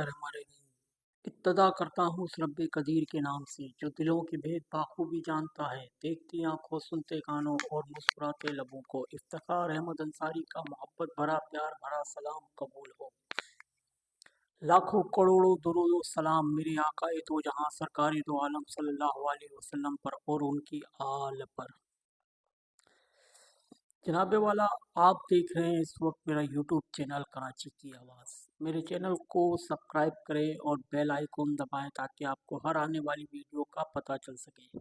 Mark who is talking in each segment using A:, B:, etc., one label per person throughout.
A: हमारे इब्तदा करता हूँ उस रब्बे कदीर के नाम से जो दिलों के भेद बाखूबी जानता है। देखती आंखों, सुनते कानों और मुस्कुराते लबों को इफ्तिखार अहमद अंसारी का मोहब्बत भरा प्यार भरा सलाम कबूल हो। लाखों करोड़ों दुरूद सलाम मेरे आकाए दो जहां सरकारी दो आलम सल्लल्लाहु अलैहि वसल्लम पर और उनकी आल पर। जनाबे वाला, आप देख रहे हैं इस वक्त मेरा यूट्यूब चैनल कराची की आवाज़। मेरे चैनल को सब्सक्राइब करें और बेल आइकन दबाएं ताकि आपको हर आने वाली वीडियो का पता चल सके।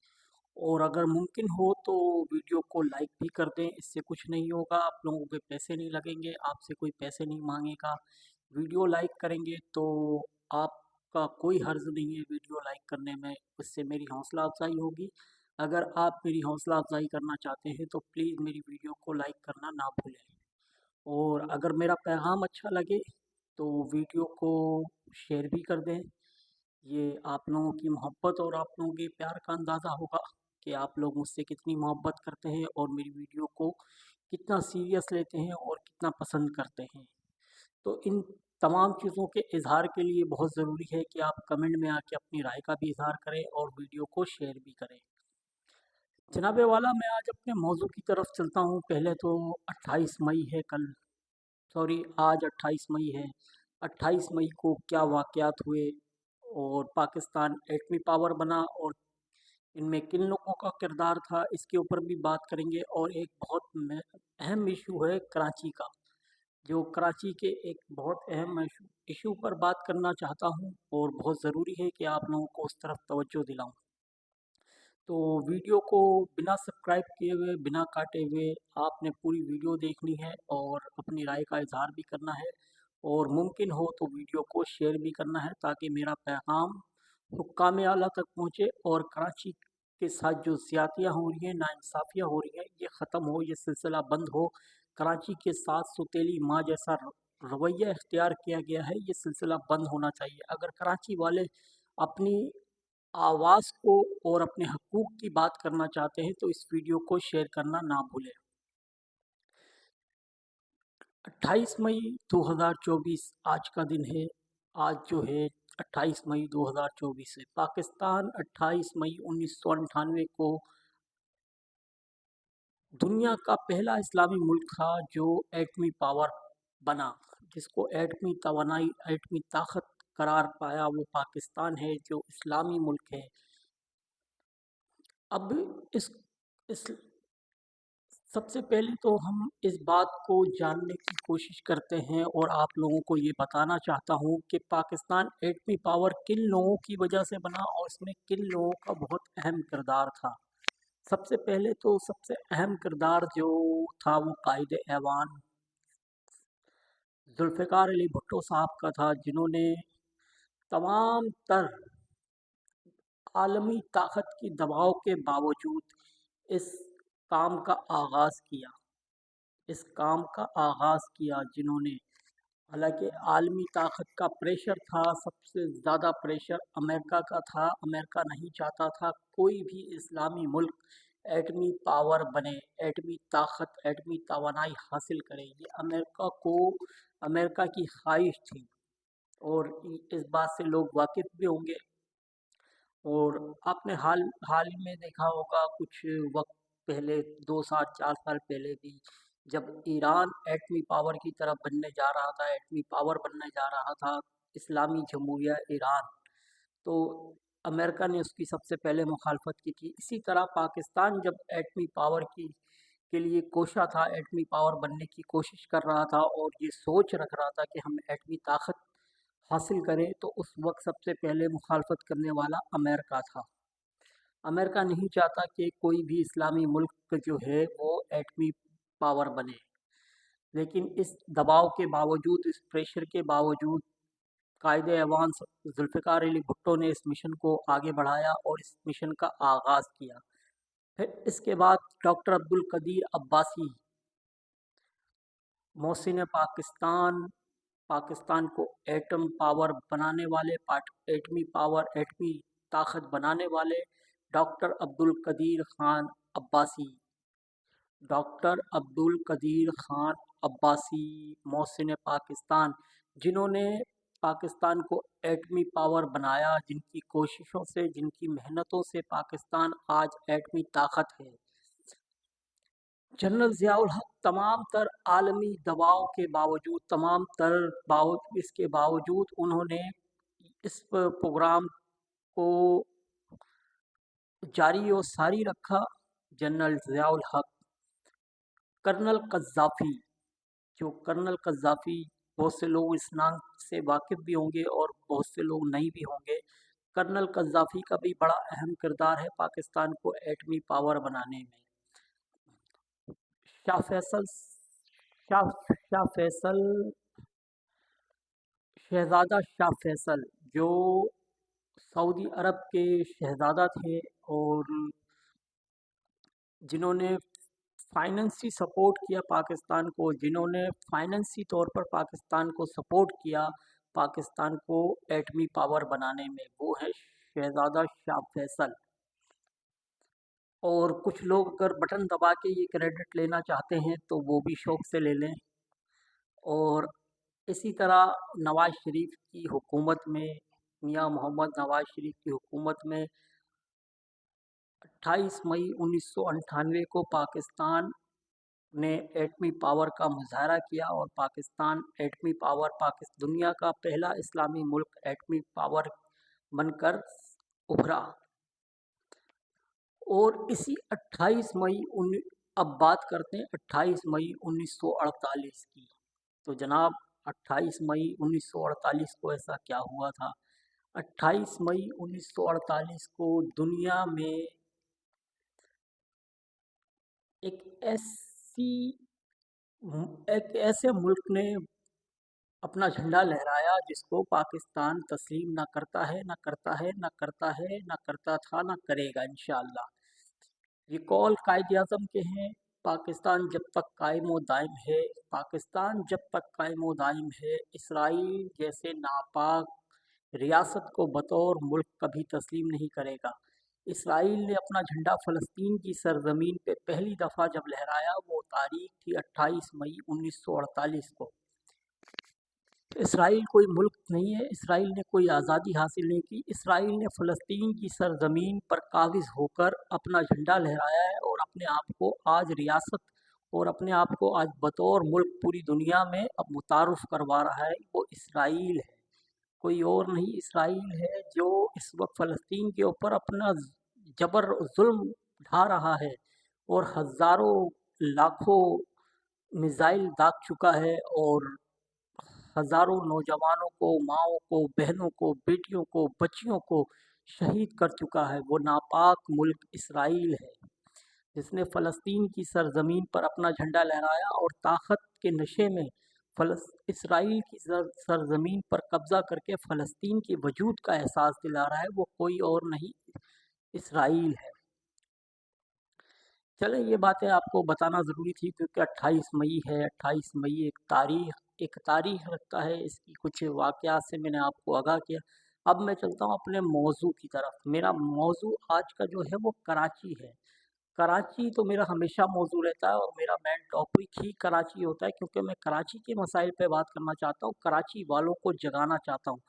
A: और अगर मुमकिन हो तो वीडियो को लाइक भी कर दें। इससे कुछ नहीं होगा, आप लोगों के पैसे नहीं लगेंगे, आपसे कोई पैसे नहीं मांगेगा। वीडियो लाइक करेंगे तो आपका कोई हर्ज नहीं है वीडियो लाइक करने में, उससे मेरी हौसला अफजाई होगी। अगर आप मेरी हौसला अफजाई करना चाहते हैं तो प्लीज़ मेरी वीडियो को लाइक करना ना भूलें। और अगर मेरा पैगाम अच्छा लगे तो वीडियो को शेयर भी कर दें। ये आप लोगों की मोहब्बत और आप लोगों के प्यार का अंदाज़ा होगा कि आप लोग मुझसे कितनी मोहब्बत करते हैं और मेरी वीडियो को कितना सीरियस लेते हैं और कितना पसंद करते हैं। तो इन तमाम चीज़ों के इजहार के लिए बहुत ज़रूरी है कि आप कमेंट में आके अपनी राय का भी इजहार करें और वीडियो को शेयर भी करें। जनाबे वाला, मैं आज अपने मौजू की तरफ चलता हूँ। पहले तो 28 मई है कल, सॉरी आज 28 मई है। 28 मई को क्या वाक़यात हुए और पाकिस्तान एटमी पावर बना और इनमें किन लोगों का किरदार था, इसके ऊपर भी बात करेंगे। और एक बहुत अहम इशू है कराची का, जो कराची के एक बहुत अहम इशू पर बात करना चाहता हूँ और बहुत ज़रूरी है कि आप लोगों को उस तरफ तवज्जो दिलाऊँ। तो वीडियो को बिना सब्सक्राइब किए हुए, बिना काटे हुए आपने पूरी वीडियो देखनी है और अपनी राय का इजहार भी करना है। और मुमकिन हो तो वीडियो को शेयर भी करना है ताकि मेरा पैगाम हुक्काम आला तक पहुँचे और कराची के साथ जो ज़्यादतियाँ हो रही हैं, नाइंसाफ़ियाँ हो रही हैं, ये ख़त्म हो, ये सिलसिला बंद हो। कराची के साथ सौतेली माँ जैसा रवैया इख्तियार किया गया है, ये सिलसिला बंद होना चाहिए। अगर कराची वाले अपनी आवाज़ को और अपने हकूक़ की बात करना चाहते हैं तो इस वीडियो को शेयर करना ना भूलें। 28 मई 2024 आज का दिन है। आज जो है 28 मई 2024 है। पाकिस्तान 28 मई 1998 को दुनिया का पहला इस्लामी मुल्क था जो एटमी पावर बना, जिसको एटमी तवानाई, एटमी ताकत करार पाया, वो पाकिस्तान है जो इस्लामी मुल्क है। अब इस सबसे पहले तो हम इस बात को जानने की कोशिश करते हैं और आप लोगों को ये बताना चाहता हूँ कि पाकिस्तान एटमी पावर किन लोगों की वजह से बना और इसमें किन लोगों का बहुत अहम किरदार था। सबसे पहले तो सबसे अहम किरदार जो था वो कायदे ऐवान जुल्फ़िकार अली भुट्टो साहब का था, जिन्होंने तमाम तर आलमी ताकत की दबाव के बावजूद इस काम का आगाज़ किया। जिन्होंने, हालांकि आलमी ताकत का प्रेशर था, सबसे ज़्यादा प्रेशर अमेरिका का था। अमेरिका नहीं चाहता था कोई भी इस्लामी मुल्क एटमी पावर बने, एटमी ताकत, एटमी तवानाई हासिल करे। ये अमेरिका की ख्वाहिश थी और इस बात से लोग वाकिफ़ भी होंगे। और आपने हाल हाल ही में देखा होगा, कुछ वक्त पहले, 2 साल 4 साल पहले भी, जब ईरान एटमी पावर की तरफ बनने जा रहा था, एटमी पावर बनने जा रहा था, इस्लामी जमहूरिया ईरान, तो अमेरिका ने उसकी सबसे पहले मुखालफत की थी। इसी तरह पाकिस्तान जब एटमी पावर की के लिए कोशा था, एटमी पावर बनने की कोशिश कर रहा था और ये सोच रख रहा था कि हम एटमी ताकत हासिल करें, तो उस वक्त सबसे पहले मुखालफत करने वाला अमेरिका था। अमेरिका नहीं चाहता कि कोई भी इस्लामी मुल्क जो है वो एटमी पावर बने। लेकिन इस दबाव के बावजूद, इस प्रेशर के बावजूद कायदे ऐवान जुल्फ़िकार अली भुट्टो ने इस मिशन को आगे बढ़ाया और इस मिशन का आगाज़ किया। फिर इसके बाद डॉक्टर अब्दुल कदीर अब्बासी, मोहसिन पाकिस्तान, पाकिस्तान को एटम पावर बनाने वाले, एटमी पावर, एटमी ताकत बनाने वाले डॉक्टर अब्दुल कदीर खान अब्बासी, डॉक्टर अब्दुल कदीर खान अब्बासी, मोहसिन पाकिस्तान, जिन्होंने पाकिस्तान को एटमी पावर बनाया, जिनकी कोशिशों से, जिनकी मेहनतों से पाकिस्तान आज एटमी ताकत है। जनरल ज़ियाउल हक तमाम तर आलमी दबाव के बावजूद, इसके बावजूद उन्होंने इस प्रोग्राम को जारी और सारी रखा। जनरल ज़ियाउल हक, कर्नल कज़्ज़ाफ़ी, जो कर्नल कज़्ज़ाफ़ी, बहुत से लोग इस नाम से वाकिफ़ भी होंगे और बहुत से लोग नहीं भी होंगे। कर्नल कज़्ज़ाफ़ी का भी बड़ा अहम किरदार है पाकिस्तान को एटमी पावर बनाने में। शाह फैसल शाह फैसल शहज़ादा शाह फैसल, जो सऊदी अरब के शहज़ादा थे और जिन्होंने फाइनेंसी सपोर्ट किया पाकिस्तान को, जिन्होंने फाइनेंसी तौर पर पाकिस्तान को सपोर्ट किया पाकिस्तान को एटमी पावर बनाने में, वो है शहज़ादा शाह फैसल। और कुछ लोग अगर बटन दबा के ये क्रेडिट लेना चाहते हैं तो वो भी शौक से ले लें। और इसी तरह नवाज़ शरीफ की हुकूमत में, मियां मोहम्मद नवाज़ शरीफ की हुकूमत में 28 मई 1998 को पाकिस्तान ने एटमी पावर का मुजाहरा किया और पाकिस्तान एटमी पावर दुनिया का पहला इस्लामी मुल्क एटमी पावर बनकर उभरा। और इसी 28 मई अब बात करते हैं 28 मई 1948 की। तो जनाब 28 मई 1948 को ऐसा क्या हुआ था? 28 मई 1948 को दुनिया में एक ऐसे मुल्क ने अपना झंडा लहराया जिसको पाकिस्तान तस्लीम ना करता है, ना करता है, ना करता है, ना करता था, ना करेगा इंशाअल्लाह। ये कौल कायद-ए-आज़म के हैं। पाकिस्तान जब तक कायम व दायम है, पाकिस्तान जब तक कायम व दायम है, इसराइल जैसे नापाक रियासत को बतौर मुल्क कभी तस्लीम नहीं करेगा। इसराइल ने अपना झंडा फ़लस्तीन की सरज़मीन पे पहली दफ़ा जब लहराया, वो तारीख थी 28 मई 1948 को। इसराइल कोई मुल्क नहीं है, इसराइल ने कोई आज़ादी हासिल नहीं की। इसराइल ने फ़लस्तीन की सरज़मीन पर काबिज़ होकर अपना झंडा लहराया है और अपने आप को आज रियासत और अपने आप को आज बतौर मुल्क पूरी दुनिया में अब मुतारुफ़ करवा रहा है। वो इसराइल है, कोई और नहीं, इसराइल है जो इस वक्त फ़लस्तीन के ऊपर अपना जबर जुल्म ढा रहा है और हज़ारों लाखों मिसाइल दाग चुका है और हज़ारों नौजवानों को, माँओं को, बहनों को, बेटियों को, बच्चियों को शहीद कर चुका है। वो नापाक मुल्क इसराइल है, जिसने फ़लस्तीन की सरज़मीन पर अपना झंडा लहराया और ताकत के नशे में इसराइल की सरज़मीन पर कब्ज़ा करके फ़लस्तीन के वजूद का एहसास दिला रहा है। वो कोई और नहीं, इसराइल है। चलें, ये बातें आपको बताना ज़रूरी थी क्योंकि 28 मई है। 28 मई एक तारीख़ रखता है, इसकी कुछ वाक़यात से मैंने आपको आगाह किया। अब मैं चलता हूँ अपने मौज़ू की तरफ। मेरा मौज़ू आज का जो है वो कराची है। कराची तो मेरा हमेशा मौज़ू रहता है और मेरा मेन टॉपिक ही कराची होता है क्योंकि मैं कराची के मसाइल पे बात करना चाहता हूँ, कराची वालों को जगाना चाहता हूँ।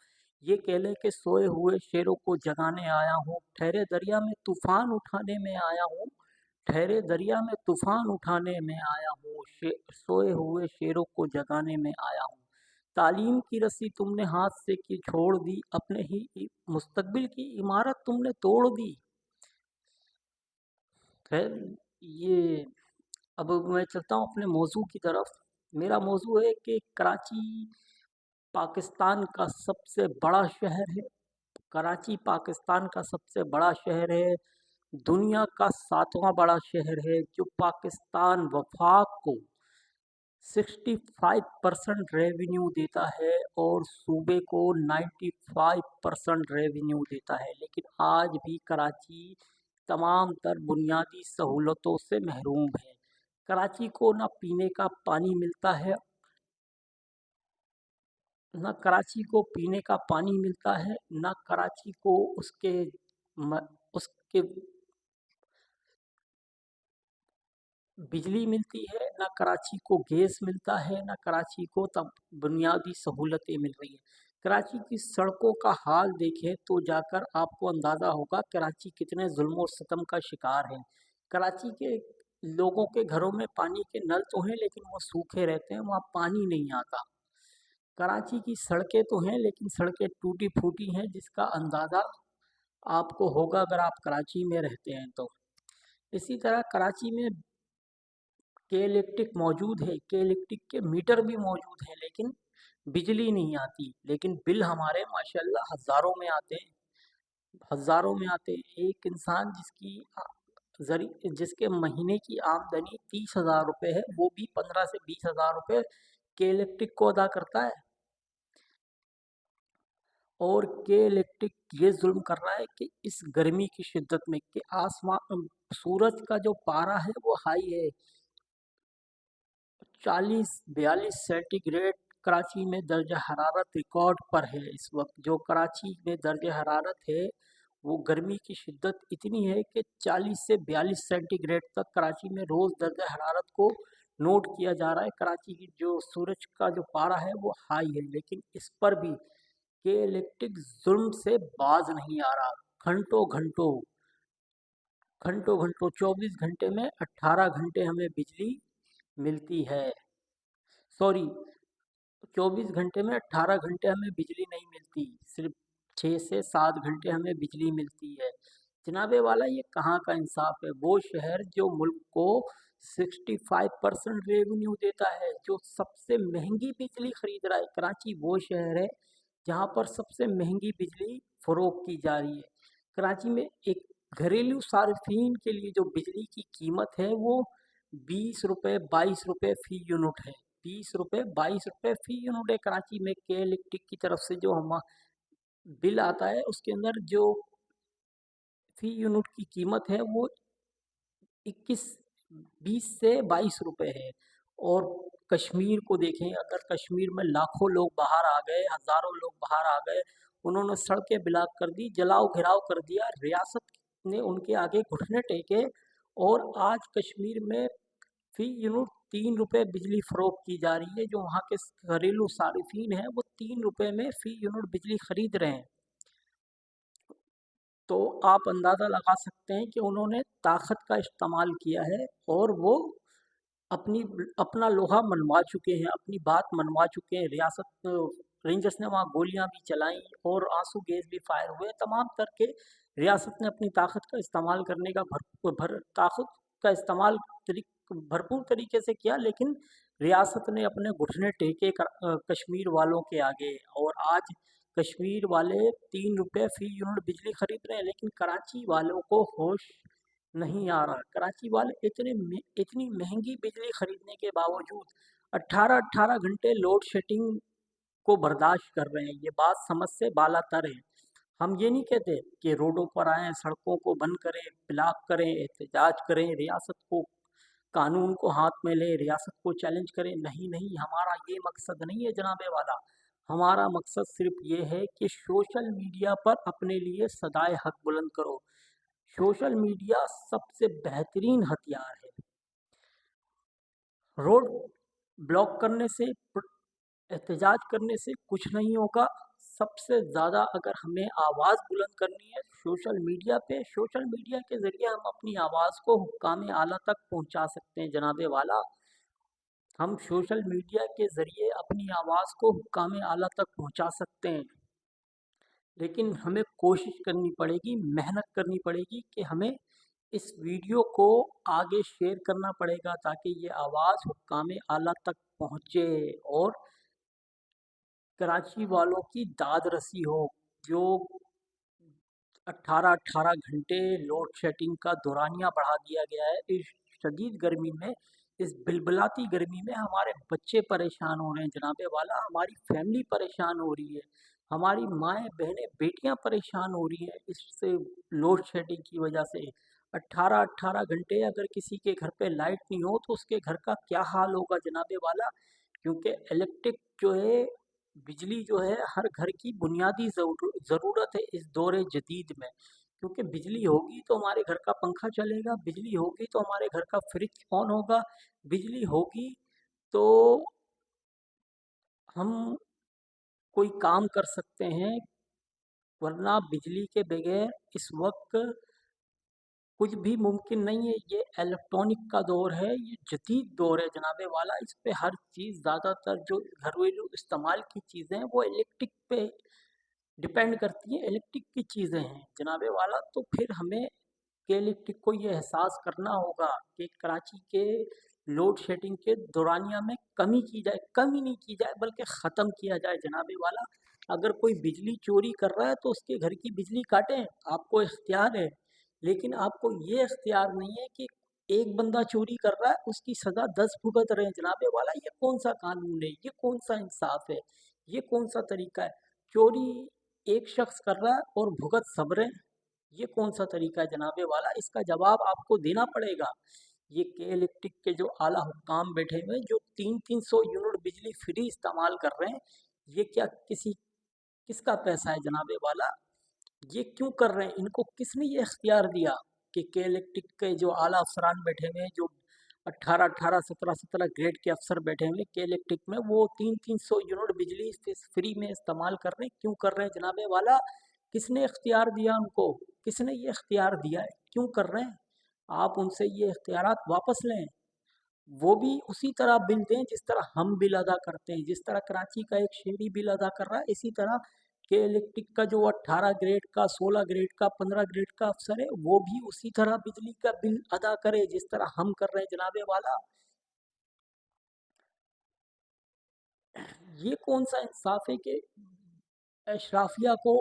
A: ये कह लें कि सोए हुए शेरों को जगाने आया हूँ, ठहरे दरिया में तूफ़ान उठाने में आया हूँ, ठहरे दरिया में तूफ़ान उठाने में आया हूँ, सोए हुए शेरों को जगाने में आया हूँ। तालीम की रस्सी तुमने हाथ से की छोड़ दी, अपने ही मुस्तकबिल की इमारत तुमने तोड़ दी। खैर, ये अब मैं चलता हूँ अपने मौज़ू की तरफ। मेरा मौज़ू है कि कराची पाकिस्तान का सबसे बड़ा शहर है। कराची पाकिस्तान का सबसे बड़ा शहर है, दुनिया का 7वां बड़ा शहर है, जो पाकिस्तान वफाक को 65% रेवेन्यू देता है और सूबे को 95% रेवेन्यू देता है। लेकिन आज भी कराची तमाम तर बुनियादी सहूलतों से महरूम है। कराची को ना पीने का पानी मिलता है, ना कराची को पीने का पानी मिलता है, ना कराची को उसके बिजली मिलती है, ना कराची को गैस मिलता है, ना कराची को तब बुनियादी सहूलतें मिल रही हैं। कराची की सड़कों का हाल देखें तो जाकर आपको अंदाज़ा होगा कराची कितने जुल्म और सितम का शिकार है। कराची के लोगों के घरों में पानी के नल तो हैं लेकिन वो सूखे रहते हैं, वहाँ पानी नहीं आता। कराची की सड़कें तो हैं लेकिन सड़कें टूटी फूटी हैं, जिसका अंदाज़ा आपको होगा अगर आप कराची में रहते हैं तो। इसी तरह कराची में के इलेक्ट्रिक मौजूद है, के इलेक्ट्रिक के मीटर भी मौजूद हैं, लेकिन बिजली नहीं आती। लेकिन बिल हमारे माशाल्लाह हज़ारों में आते हैं, हज़ारों में आते हैं। एक इंसान जिसके महीने की आमदनी 30,000 रुपये है, वो भी 15 से 20 हज़ार रुपये के इलेक्ट्रिक को अदा करता है। और के इलेक्ट्रिक ये जुल्म कर रहा है कि इस गर्मी की शिद्दत में कि आसमान सूरज का जो पारा है वो हाई है, 40-42 सेंटीग्रेड कराची में दर्जा हरारत रिकॉर्ड पर है। इस वक्त जो कराची में दर्जा हरारत है वो गर्मी की शिद्दत इतनी है कि 40 से 42 सेंटीग्रेड तक कराची में रोज़ दर्जा हरारत को नोट किया जा रहा है। कराची की जो सूरज का जो पारा है वो हाई है, लेकिन इस पर भी के इलेक्ट्रिक जुल्म से बाज नहीं आ रहा। घंटों घंटों घंटों घंटों 24 घंटे में 18 घंटे हमें बिजली मिलती है। सॉरी, 24 घंटे में 18 घंटे हमें बिजली नहीं मिलती, सिर्फ 6 से 7 घंटे हमें बिजली मिलती है। जनाबे वाला ये कहाँ का इंसाफ है। वो शहर जो मुल्क को 65% रेवेन्यू देता है, जो सबसे महंगी बिजली खरीद रहा है, कराची वो शहर है जहाँ पर सबसे महंगी बिजली फरोख्त की जा रही है। कराची में एक घरेलू सार्फिन के लिए जो बिजली की कीमत है वो 20 रुपये 22 रुपये फ़ी यूनिट है। 20 रुपये 22 रुपये फ़ी यूनिट है कराची में। के इलेक्ट्रिक की तरफ से जो हम बिल आता है उसके अंदर जो फ़ी यूनिट की कीमत है वो 20 से 22 रुपये है। और कश्मीर को देखें, अगर कश्मीर में लाखों लोग बाहर आ गए, हज़ारों लोग बाहर आ गए, उन्होंने सड़कें ब्लॉक कर दी, जलाओ घिराव कर दिया, रियासत ने उनके आगे घुटने टेके, और आज कश्मीर में फ़ी यूनिट 3 रुपये बिजली फ़रोख्त की जा रही है। जो वहाँ के घरेलू सार्फिन हैं वो 3 रुपये में फ़ी यूनिट बिजली खरीद रहे हैं। तो आप अंदाज़ा लगा सकते हैं कि उन्होंने ताकत का इस्तेमाल किया है और वो अपनी अपना लोहा मनवा चुके हैं, अपनी बात मनवा चुके हैं। रेंजर्स ने वहाँ गोलियां भी चलाई और आंसू गैस भी फायर हुए। तमाम करके रियासत ने अपनी ताकत का इस्तेमाल करने का ताकत का इस्तेमाल भरपूर तरीके से किया, लेकिन रियासत ने अपने घुटने टेके कश्मीर वालों के आगे। और आज कश्मीर वाले 3 रुपये फ़ी यूनिट बिजली खरीद रहे हैं, लेकिन कराची वालों को होश नहीं आ रहा। कराची वाले इतनी महंगी बिजली खरीदने के बावजूद 18-18 घंटे लोड शेडिंग को बर्दाश्त कर रहे हैं। ये बात समझ से बालातर है। हम ये नहीं कहते कि रोडों पर आएँ, सड़कों को बंद करें, ब्लॉक करें, एहतजाज करें, रियासत को कानून को हाथ में लें, रियासत को चैलेंज करें। नहीं नहीं, हमारा ये मकसद नहीं है जनाबे वाला। हमारा मकसद सिर्फ ये है कि सोशल मीडिया पर अपने लिए सदाए हक बुलंद करो। सोशल मीडिया सबसे बेहतरीन हथियार है। रोड ब्लॉक करने से, एहतजाज करने से कुछ नहीं होगा। सबसे ज़्यादा अगर हमें आवाज़ बुलंद करनी है सोशल मीडिया पे, सोशल मीडिया के ज़रिए हम अपनी आवाज़ को हुक्काम आला तक पहुंचा सकते हैं जनाबे वाला। हम सोशल मीडिया के ज़रिए अपनी आवाज़ को हुक्काम आला तक पहुंचा सकते हैं, लेकिन हमें कोशिश करनी पड़ेगी, मेहनत करनी पड़ेगी कि हमें इस वीडियो को आगे शेयर करना पड़ेगा ताकि ये आवाज़ हुक्काम आला तक पहुँचे और कराची वालों की दाद रसी हो। जो 18-18 घंटे लोड शेडिंग का दौरानिया बढ़ा दिया गया है इस शदीद गर्मी में, इस बिलबिलाती गर्मी में हमारे बच्चे परेशान हो रहे हैं जनाबे वाला, हमारी फैमिली परेशान हो रही है, हमारी माएँ बहनें बेटियां परेशान हो रही हैं इससे, लोड शेडिंग की वजह से। 18-18 घंटे अगर किसी के घर पे लाइट नहीं हो तो उसके घर का क्या हाल होगा जनाबे वाला। क्योंकि इलेक्ट्रिक जो है, बिजली जो है हर घर की बुनियादी ज़रूरत है इस दौर जदीद में। क्योंकि बिजली होगी तो हमारे घर का पंखा चलेगा, बिजली होगी तो हमारे घर का फ्रिज ऑन होगा, बिजली होगी तो हम कोई काम कर सकते हैं, वरना बिजली के बगैर इस वक्त कुछ भी मुमकिन नहीं है। ये इलेक्ट्रॉनिक का दौर है, ये जदीद दौर है जनाबे वाला। इस पे हर चीज़, ज़्यादातर जो घरेलू इस्तेमाल की चीज़ें हैं वो इलेक्ट्रिक पे डिपेंड करती हैं, इलेक्ट्रिक की चीज़ें हैं जनाबे वाला। तो फिर हमें के इलेक्ट्रिक को ये एहसास करना होगा कि कराची के लोड शेडिंग के दौरानिया में कमी की जाए, कमी नहीं की जाए बल्कि ख़त्म किया जाए जनाबे वाला। अगर कोई बिजली चोरी कर रहा है तो उसके घर की बिजली काटें, आपको इख्तियार है। लेकिन आपको ये इख्तियार नहीं है कि एक बंदा चोरी कर रहा है उसकी सज़ा 10 भुगत रहे हैं जनाबे वाला। ये कौन सा कानून है, ये कौन सा इंसाफ है, ये कौन सा तरीका है? चोरी एक शख्स कर रहा है और भुगत सब रहे हैं, ये कौन सा तरीका है जनाबे वाला? इसका जवाब आपको देना पड़ेगा। ये के इलेक्ट्रिक के जो आला हुक्काम बैठे हुए हैं, जो 300 यूनिट बिजली फ्री इस्तेमाल कर रहे हैं, ये क्या किसका पैसा है जनाबे वाला? ये क्यों कर रहे हैं? इनको किसने ये इख्तियार दिया कि के इलेक्ट्रिक के जो आला अफसरान बैठे हुए हैं, जो 18-18, 17-17 ग्रेड के अफसर बैठे हुए के इलेक्ट्रिक में, वो 300 यूनिट बिजली फ्री में इस्तेमाल कर रहे हैं? क्यों कर रहे हैं जनाबे वाला? किसने इख्तियार दिया उनको? किसने ये इख्तियार दिया है? क्यों कर रहे हैं? आप उनसे ये इख्तियारात वापस लें। वो भी उसी तरह बिल दें जिस तरह हम बिल अदा करते हैं। जिस तरह कराची का एक शहरी बिल अदा कर रहा है, इसी तरह के इलेक्ट्रिक का जो 18 ग्रेड का, 16 ग्रेड का, 15 ग्रेड का अफसर है, वो भी उसी तरह बिजली का बिल अदा करे जिस तरह हम कर रहे हैं जनाबे वाला। ये कौन सा इंसाफ है कि अशराफिया को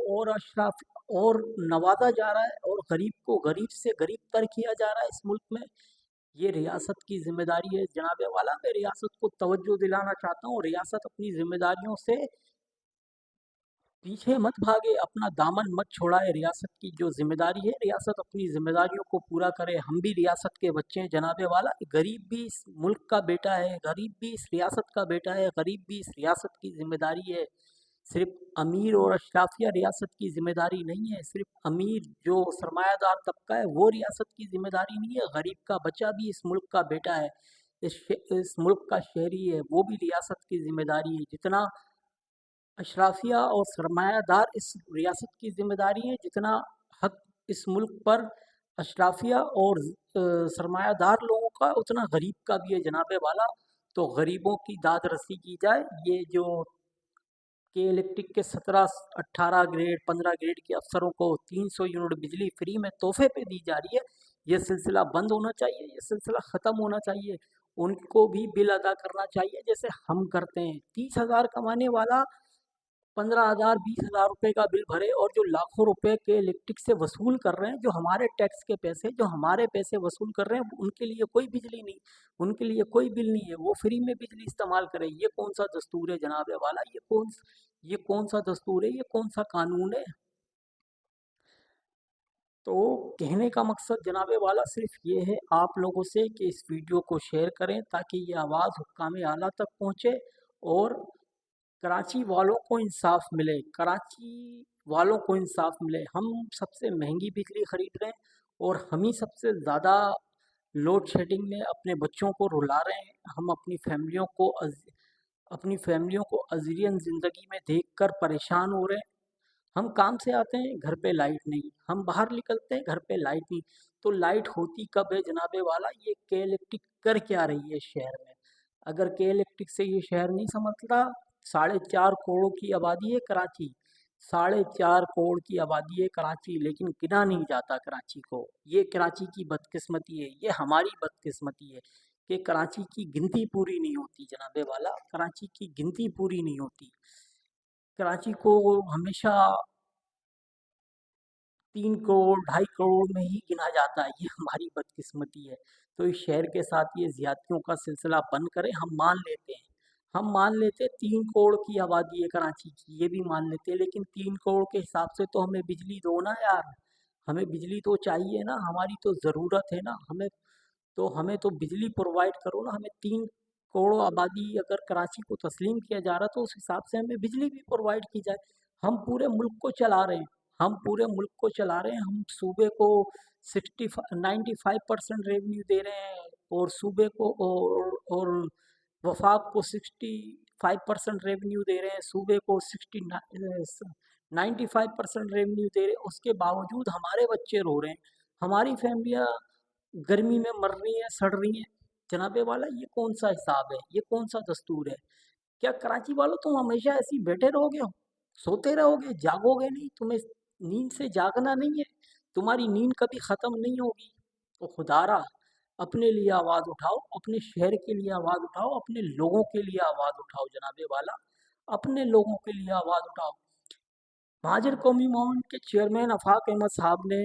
A: और नवाजा जा रहा है और गरीब को गरीब से गरीब तर किया जा रहा है इस मुल्क में? ये रियासत की जिम्मेदारी है जनाबे वाला। मैं रियासत को तवज्जो दिलाना चाहता हूँ, रियासत अपनी जिम्मेदारियों से पीछे मत भागे, अपना दामन मत छोड़ाए। रियासत की जो जिम्मेदारी है, रियासत अपनी जिम्मेदारियों को पूरा करे। हम भी रियासत के बच्चे हैं जनाबे वाला। गरीब भी इस मुल्क का बेटा है, गरीब भी इस रियासत का बेटा है, गरीब भी इस रियासत की जिम्मेदारी है। सिर्फ अमीर और अशराफिया रियासत की जिम्मेदारी नहीं है, सिर्फ अमीर जो सरमायादार तबका है वो रियासत की जिम्मेदारी नहीं है। गरीब का बच्चा भी इस मुल्क का बेटा है, इस मुल्क का शहरी है, वो भी रियासत की जिम्मेदारी है। जितना अशराफिया और सरमायादार इस रियासत की जिम्मेदारी है, जितना हक इस मुल्क पर अशराफिया और सरमायादार लोगों का, उतना गरीब का भी है जनाबे वाला। तो गरीबों की दाद रसी की जाए। ये जो के इलेक्ट्रिक के 17-18 ग्रेड 15 ग्रेड के अफसरों को 300 यूनिट बिजली फ्री में तोहफे पे दी जा रही है, ये सिलसिला बंद होना चाहिए, ये सिलसिला ख़त्म होना चाहिए। उनको भी बिल अदा करना चाहिए जैसे हम करते हैं। 30,000 कमाने वाला 15,000 20,000 रुपये का बिल भरे, और जो लाखों रुपए के इलेक्ट्रिक से वसूल कर रहे हैं, जो हमारे टैक्स के पैसे, जो हमारे पैसे वसूल कर रहे हैं, उनके लिए कोई बिजली नहीं, उनके लिए कोई बिल नहीं है, वो फ्री में बिजली इस्तेमाल करें। ये कौन सा दस्तूर है जनाबे वाला? ये कौन सा दस्तूर है? ये कौन सा कानून है? तो कहने का मकसद जनाबे वाला सिर्फ ये है आप लोगों से कि इस वीडियो को शेयर करें ताकि ये आवाज़ हुक्काम आला तक पहुँचे और कराची वालों को इंसाफ मिले, कराची वालों को इंसाफ मिले। हम सबसे महंगी बिजली खरीद रहे हैं और हम ही सबसे ज़्यादा लोड शेडिंग में अपने बच्चों को रुला रहे हैं। हम अपनी फैमिलियों को अज़ीज़न ज़िंदगी में देखकर परेशान हो रहे हैं। हम काम से आते हैं, घर पे लाइट नहीं, हम बाहर निकलते हैं, घर पे लाइट नहीं। तो लाइट होती कब है जनाबे वाला? ये के इलेक्ट्रिक कर क्या रही है शहर में? अगर के इलेक्ट्रिक से ये शहर नहीं संभलता, 4.5 करोड़ की आबादी है कराची, 4.5 करोड़ की आबादी है कराची, लेकिन गिना नहीं जाता कराची को। ये कराची की बदकिस्मती है, ये हमारी बदकिस्मती है कि कराची की गिनती पूरी नहीं होती जनाबे वाला, कराची की गिनती पूरी नहीं होती। कराची को हमेशा 3 करोड़ 2.5 करोड़ में ही गिना जाता है, ये हमारी बदकिस्मती है। तो इस शहर के साथ ये ज़्यादतियों का सिलसिला बंद करें। हम मान लेते हैं 3 करोड़ की आबादी है कराची की, ये भी मान लेते हैं, लेकिन 3 करोड़ के हिसाब से तो हमें बिजली दो ना यार, हमें बिजली तो चाहिए ना, हमारी तो ज़रूरत है ना, हमें तो बिजली प्रोवाइड करो ना। हमें 3 करोड़ आबादी अगर कराची को तस्लीम किया जा रहा, तो उस हिसाब से हमें बिजली भी प्रोवाइड की जाए। हम पूरे मुल्क को चला रहे हैं, हम सूबे को 95% रेवेन्यू दे रहे हैं, और सूबे को और वफाक को 95% रेवेन्यू दे रहे हैं, सूबे को 95% रेवेन्यू दे रहे हैं, उसके बावजूद हमारे बच्चे रो रहे हैं, हमारी फैमिलियाँ गर्मी में मर रही हैं, सड़ रही हैं। जनाबे वाला, ये कौन सा हिसाब है, ये कौन सा दस्तूर है? क्या कराची वालों तुम हमेशा ऐसे ही बैठे रहोगे, सोते रहोगे, जागोगे नहीं? तुम्हें नींद से जागना नहीं है? तुम्हारी नींद कभी ख़त्म नहीं होगी। तो खुदारा अपने लिए आवाज़ उठाओ, अपने शहर के लिए आवाज़ उठाओ, अपने लोगों के लिए आवाज़ उठाओ जनाबे वाला, अपने लोगों के लिए आवाज़ उठाओ। महाजर कौमी मूवमेंट के चेयरमैन आफाक अहमद साहब ने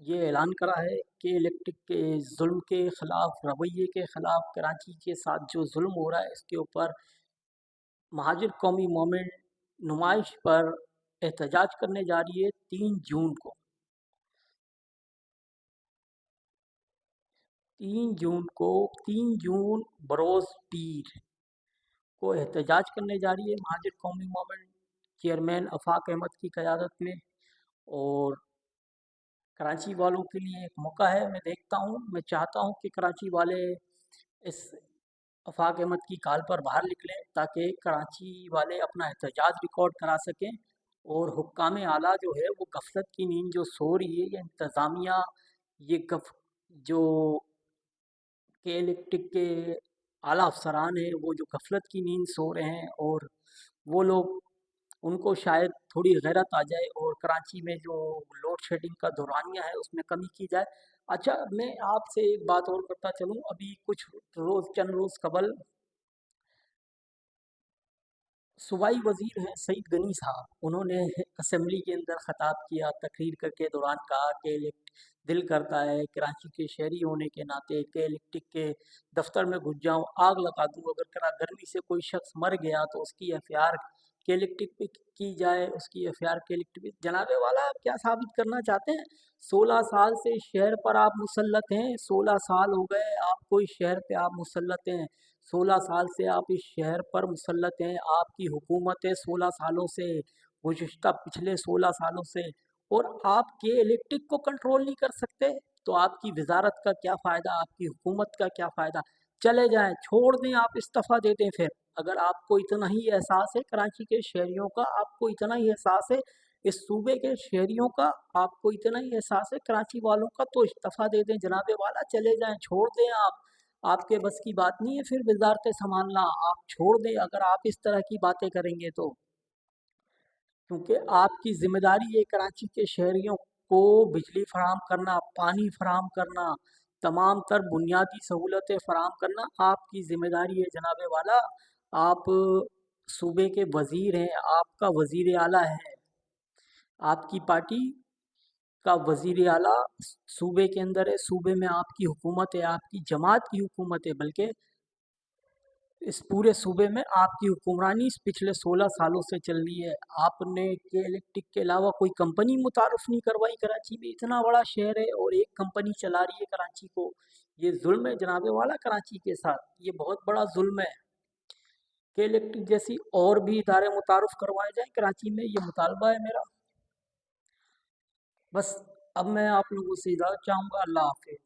A: ये ऐलान करा है कि इलेक्ट्रिक के जुल्म के ख़िलाफ़, रवैये के ख़िलाफ़, कराची के साथ जो जुल्म हो रहा है इसके ऊपर महाजर कौमी मूवमेंट नुमाइश पर एहतजाज करने जा रही है 3 जून को। 3 जून बरोज़ पीर को एहतजाज करने जा रही है महाजर कौमी मूवमेंट चेयरमैन आफाक अहमद की क़यादत में। और कराची वालों के लिए एक मौका है। मैं चाहता हूँ कि कराची वाले इस आफाक अहमद की कॉल पर बाहर निकलें ताकि कराची वाले अपना एहतजाज रिकॉर्ड करा सकें और हुक्काम आला जो है वो गफलत की नींद जो सो रही है, या इंतज़ामिया ये गफ जो के इलेक्ट्रिक के आला अफसरान हैं वो जो गफलत की नींद सो रहे हैं, और वो लोग, उनको शायद थोड़ी गैरत आ जाए और कराची में जो लोड शेडिंग का दौरानिया है उसमें कमी की जाए। अच्छा, मैं आपसे एक बात और करता चलूँ, अभी कुछ चंद रोज़ कबल सूबाई वज़ीर हैं सईद गनी साहब, उन्होंने असेंबली के अंदर ख़ताब किया, तकरीर के दौरान कहा कि दिल करता है कराची के शहरी होने के नाते कि इलेक्ट्रिक के दफ्तर में घुस जाऊँ, आग लगा दूँ, अगर गर्मी से कोई शख्स मर गया तो उसकी एफआईआर के इलेक्ट्रिक पे की जाए, उसकी एफआईआर के इलेक्ट्रिक। जनाबे वाला, आप क्या साबित करना चाहते हैं? 16 साल से शहर पर आप मुसल्लत हैं, 16 साल हो गए आपको इस शहर पे आप मुसल्लत हैं, 16 साल से आप इस शहर पर मुसल्लत हैं, आपकी हुकूमत है 16 सालों से, गुज़िश्ता पिछले 16 सालों से, और आप के इलेक्ट्रिक को कंट्रोल नहीं कर सकते, तो आपकी वजारत का क्या फ़ायदा, आपकी हुकूमत का क्या फ़ायदा? चले जाएं, छोड़ दें, आप इस्तीफ़ा दे दें फिर। अगर आपको इतना ही एहसास है कराची के शहरियों का, आपको इतना ही एहसास है इस सूबे के शहरियों का, आपको इतना ही एहसास है कराची वालों का, तो इस्तीफ़ा दे दें जनाबे वाला, चले जाएं, छोड़ दें आप। आपके बस की बात नहीं है फिर वजारतें संभालना, आप छोड़ दें अगर आप इस तरह की बातें करेंगे तो। क्योंकि आपकी ज़िम्मेदारी है कराची के शहरियों को बिजली फराहम करना, पानी फराहम करना, तमाम तर बुनियादी सहूलतें फराहम करना आपकी ज़िम्मेदारी है जनाबे वाला। आप सूबे के वज़ीर हैं, आपका वज़ीर आला है, आपकी पार्टी का वज़ीर आला सूबे के अंदर है, सूबे में आपकी हुकूमत है, आपकी जमात की हुकूमत है, बल्कि इस पूरे सूबे में आपकी हुक्मरानी इस पिछले 16 सालों से चल रही है। आपने के इलेक्ट्रिक के अलावा कोई कंपनी मुतारफ़ नहीं करवाई कराची में, इतना बड़ा शहर है और एक कंपनी चला रही है कराची को। ये जुल्म है जनाबे वाला कराची के साथ, ये बहुत बड़ा जुल्म है कि इलेक्ट्रिक जैसी और भी इदारे मुतारफ़ करवाए जाएँ कराची में, ये मुतालबा है मेरा। बस अब मैं आप लोगों से इजाज़त चाहूँगा। अल्लाह हाफ़िज़।